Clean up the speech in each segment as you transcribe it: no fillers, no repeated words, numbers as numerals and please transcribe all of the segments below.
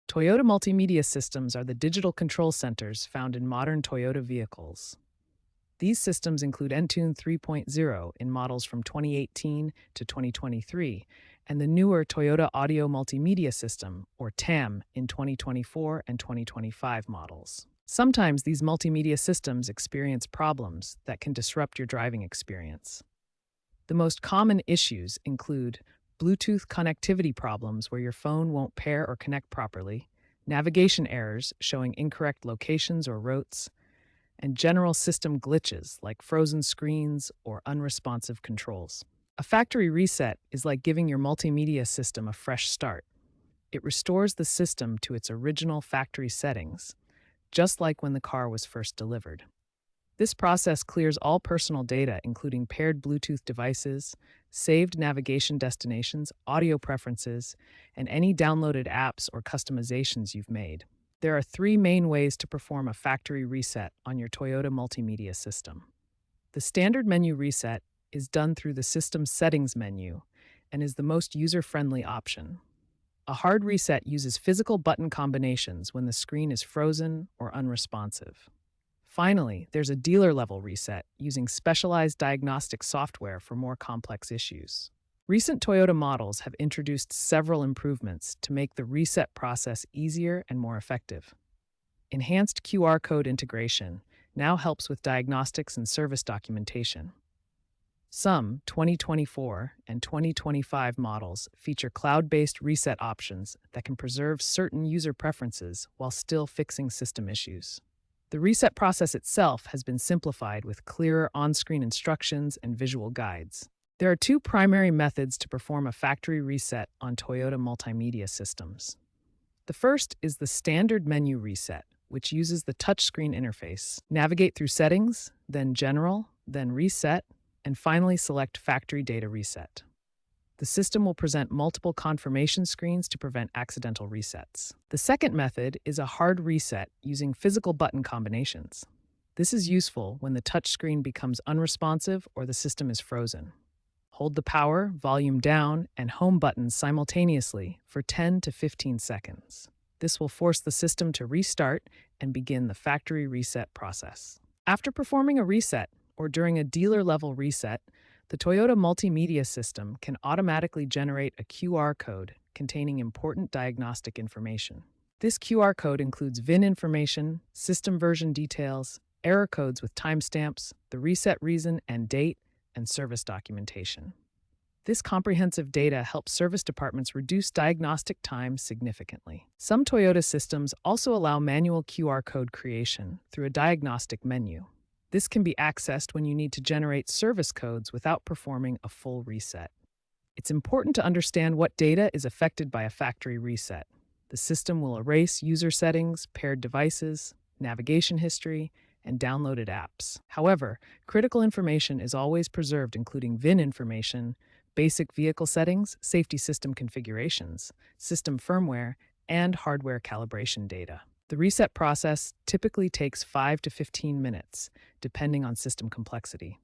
Toyota Multimedia Systems are the digital control centers found in modern Toyota vehicles. These systems include Entune 3.0 in models from 2018 to 2023, and the newer Toyota Audio Multimedia System, or TAM, in 2024 and 2025 models. Sometimes these multimedia systems experience problems that can disrupt your driving experience. The most common issues include Bluetooth connectivity problems where your phone won't pair or connect properly, navigation errors showing incorrect locations or routes, and general system glitches like frozen screens or unresponsive controls. A factory reset is like giving your multimedia system a fresh start. It restores the system to its original factory settings, just like when the car was first delivered. This process clears all personal data, including paired Bluetooth devices, saved navigation destinations, audio preferences, and any downloaded apps or customizations you've made. There are three main ways to perform a factory reset on your Toyota multimedia system. The standard menu reset is done through the system's settings menu and is the most user-friendly option. A hard reset uses physical button combinations when the screen is frozen or unresponsive. Finally, there's a dealer-level reset using specialized diagnostic software for more complex issues. Recent Toyota models have introduced several improvements to make the reset process easier and more effective. Enhanced QR code integration now helps with diagnostics and service documentation. Some 2024 and 2025 models feature cloud-based reset options that can preserve certain user preferences while still fixing system issues. The reset process itself has been simplified with clearer on-screen instructions and visual guides. There are two primary methods to perform a factory reset on Toyota multimedia systems. The first is the standard menu reset, which uses the touchscreen interface. Navigate through Settings, then General, then Reset, and finally select Factory Data Reset. The system will present multiple confirmation screens to prevent accidental resets. The second method is a hard reset using physical button combinations. This is useful when the touchscreen becomes unresponsive or the system is frozen. Hold the power, volume down, and home buttons simultaneously for 10 to 15 seconds. This will force the system to restart and begin the factory reset process. After performing a reset, or during a dealer-level reset, the Toyota Multimedia System can automatically generate a QR code containing important diagnostic information. This QR code includes VIN information, system version details, error codes with timestamps, the reset reason and date, and service documentation. This comprehensive data helps service departments reduce diagnostic time significantly. Some Toyota systems also allow manual QR code creation through a diagnostic menu. This can be accessed when you need to generate service codes without performing a full reset. It's important to understand what data is affected by a factory reset. The system will erase user settings, paired devices, navigation history, and downloaded apps. However, critical information is always preserved, including VIN information, basic vehicle settings, safety system configurations, system firmware, and hardware calibration data. The reset process typically takes 5 to 15 minutes, depending on system complexity.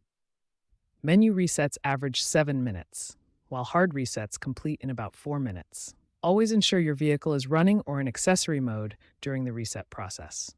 Menu resets average 7 minutes, while hard resets complete in about 4 minutes. Always ensure your vehicle is running or in accessory mode during the reset process.